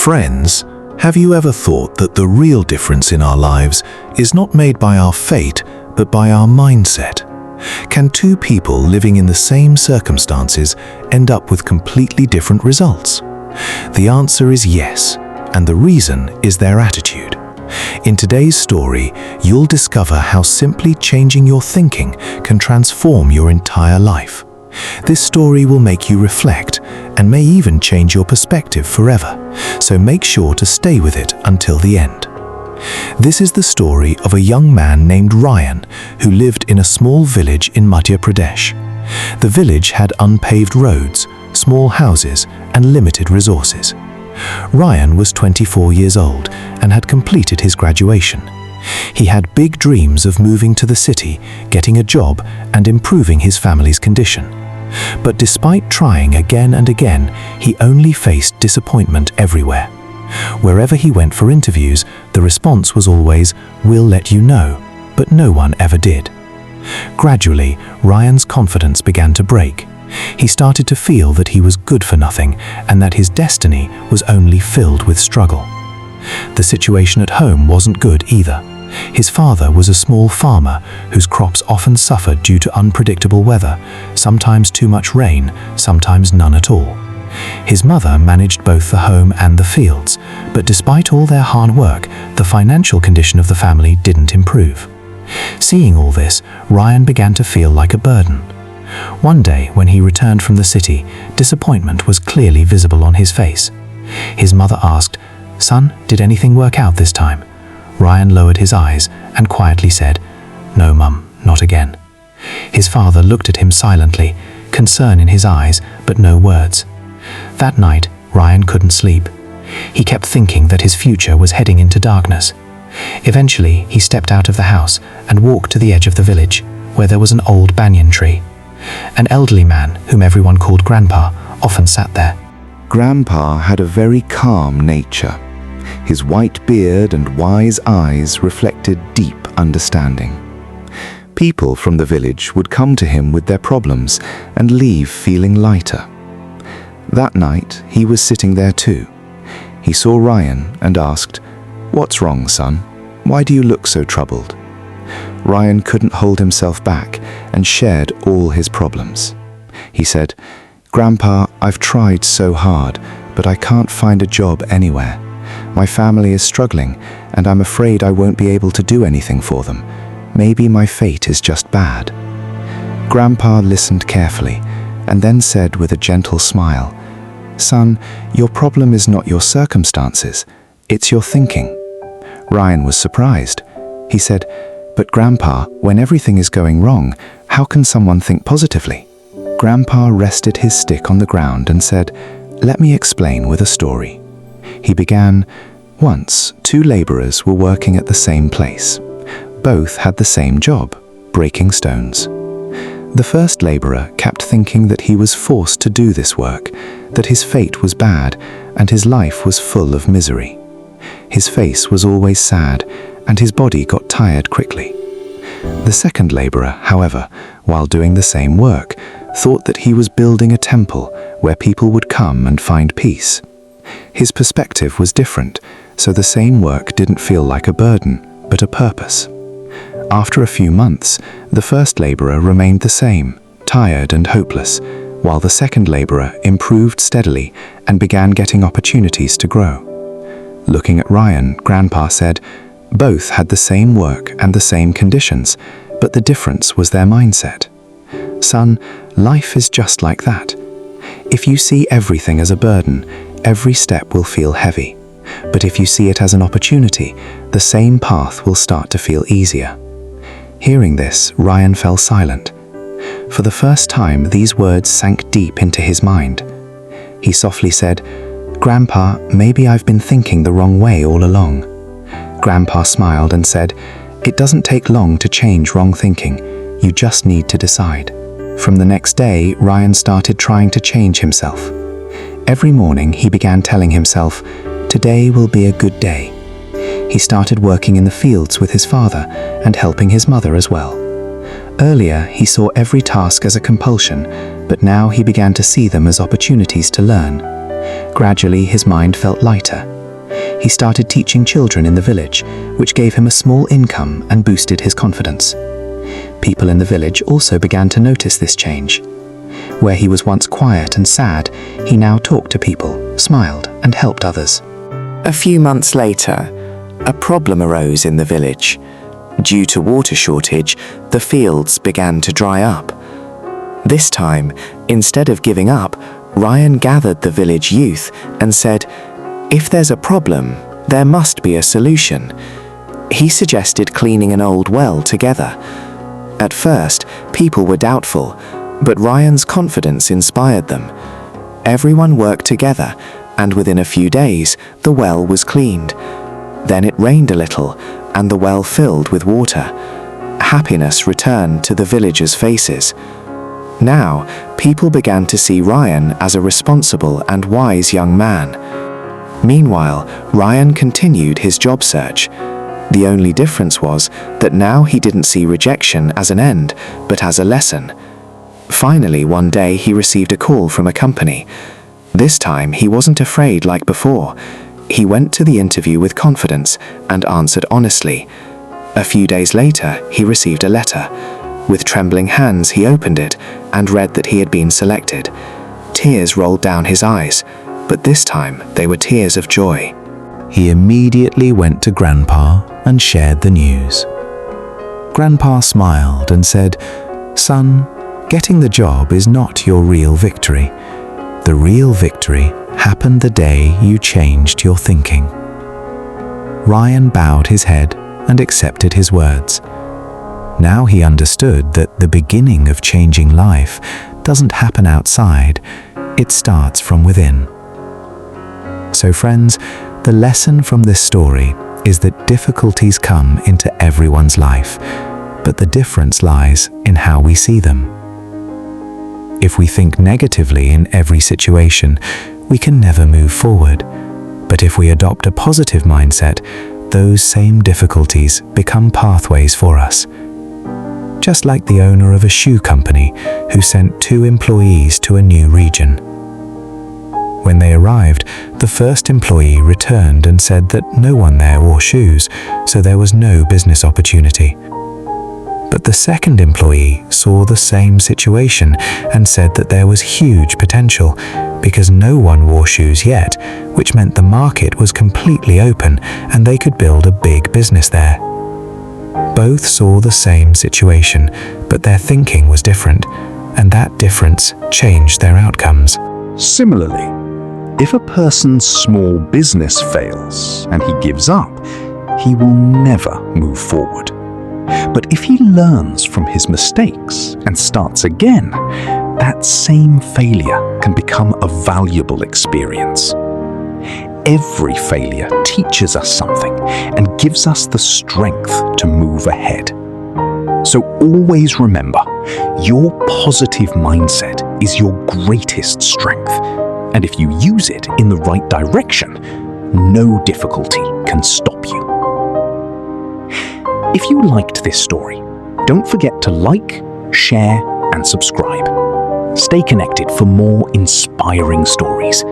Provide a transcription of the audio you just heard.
Friends, have you ever thought that the real difference in our lives is not made by our fate, but by our mindset? Can two people living in the same circumstances end up with completely different results? The answer is yes, and the reason is their attitude. In today's story, you'll discover how simply changing your thinking can transform your entire life. This story will make you reflect and may even change your perspective forever, so make sure to stay with it until the end. This is the story of a young man named Ryan who lived in a small village in Madhya Pradesh. The village had unpaved roads, small houses, and limited resources. Ryan was 24 years old and had completed his graduation. He had big dreams of moving to the city, getting a job, and improving his family's condition. But despite trying again and again, he only faced disappointment everywhere. Wherever he went for interviews, the response was always, "We'll let you know," but no one ever did. Gradually, Ryan's confidence began to break. He started to feel that he was good for nothing and that his destiny was only filled with struggle. The situation at home wasn't good either. His father was a small farmer whose crops often suffered due to unpredictable weather, sometimes too much rain, sometimes none at all. His mother managed both the home and the fields, but despite all their hard work, the financial condition of the family didn't improve. Seeing all this, Ryan began to feel like a burden. One day, when he returned from the city, disappointment was clearly visible on his face. His mother asked, "Son, did anything work out this time?" Ryan lowered his eyes and quietly said, "No, Mum, not again." His father looked at him silently, concern in his eyes, but no words. That night, Ryan couldn't sleep. He kept thinking that his future was heading into darkness. Eventually, he stepped out of the house and walked to the edge of the village, where there was an old banyan tree. An elderly man, whom everyone called Grandpa, often sat there. Grandpa had a very calm nature. His white beard and wise eyes reflected deep understanding. People from the village would come to him with their problems and leave feeling lighter. That night, he was sitting there too. He saw Ryan and asked, "What's wrong, son? Why do you look so troubled?" Ryan couldn't hold himself back and shared all his problems. He said, "Grandpa, I've tried so hard, but I can't find a job anywhere. My family is struggling, and I'm afraid I won't be able to do anything for them. Maybe my fate is just bad." Grandpa listened carefully and then said with a gentle smile, "Son, your problem is not your circumstances, it's your thinking." Ryan was surprised. He said, "But Grandpa, when everything is going wrong, how can someone think positively?" Grandpa rested his stick on the ground and said, "Let me explain with a story." He began, "Once, two laborers were working at the same place. Both had the same job, breaking stones. The first laborer kept thinking that he was forced to do this work, that his fate was bad, and his life was full of misery. His face was always sad, and his body got tired quickly. The second laborer, however, while doing the same work, thought that he was building a temple where people would come and find peace. His perspective was different, so the same work didn't feel like a burden, but a purpose. After a few months, the first laborer remained the same, tired and hopeless, while the second laborer improved steadily and began getting opportunities to grow. Looking at Ryan, Grandpa said, "Both had the same work and the same conditions, but the difference was their mindset. Son, life is just like that. If you see everything as a burden, every step will feel heavy. But if you see it as an opportunity, the same path will start to feel easier." Hearing this, Ryan fell silent. For the first time, these words sank deep into his mind. He softly said, "Grandpa, maybe I've been thinking the wrong way all along." Grandpa smiled and said, "It doesn't take long to change wrong thinking. You just need to decide." From the next day, Ryan started trying to change himself. Every morning, he began telling himself, "Today will be a good day." He started working in the fields with his father and helping his mother as well. Earlier, he saw every task as a compulsion, but now he began to see them as opportunities to learn. Gradually, his mind felt lighter. He started teaching children in the village, which gave him a small income and boosted his confidence. People in the village also began to notice this change. Where he was once quiet and sad, he now talked to people, smiled, and helped others. A few months later, a problem arose in the village. Due to water shortage, the fields began to dry up. This time, instead of giving up, Ryan gathered the village youth and said, "If there's a problem, there must be a solution." He suggested cleaning an old well together. At first, people were doubtful, but Ryan's confidence inspired them. Everyone worked together, and within a few days, the well was cleaned. Then it rained a little, and the well filled with water. Happiness returned to the villagers' faces. Now, people began to see Ryan as a responsible and wise young man. Meanwhile, Ryan continued his job search. The only difference was that now he didn't see rejection as an end, but as a lesson. Finally, one day he received a call from a company. This time, he wasn't afraid like before. He went to the interview with confidence and answered honestly. A few days later, he received a letter. With trembling hands, he opened it and read that he had been selected. Tears rolled down his eyes, but this time they were tears of joy. He immediately went to Grandpa and shared the news. Grandpa smiled and said, "Son, getting the job is not your real victory. The real victory happened the day you changed your thinking." Ryan bowed his head and accepted his words. Now he understood that the beginning of changing life doesn't happen outside, it starts from within. So friends, the lesson from this story is that difficulties come into everyone's life, but the difference lies in how we see them. If we think negatively in every situation, we can never move forward. But if we adopt a positive mindset, those same difficulties become pathways for us. Just like the owner of a shoe company who sent 2 employees to a new region. When they arrived, the first employee returned and said that no one there wore shoes, so there was no business opportunity. But the second employee saw the same situation and said that there was huge potential because no one wore shoes yet, which meant the market was completely open and they could build a big business there. Both saw the same situation, but their thinking was different, and that difference changed their outcomes. Similarly, if a person's small business fails and he gives up, he will never move forward. But if he learns from his mistakes and starts again, that same failure can become a valuable experience. Every failure teaches us something and gives us the strength to move ahead. So always remember, your positive mindset is your greatest strength. And if you use it in the right direction, no difficulty can stop you. If you liked this story, don't forget to like, share, and subscribe. Stay connected for more inspiring stories.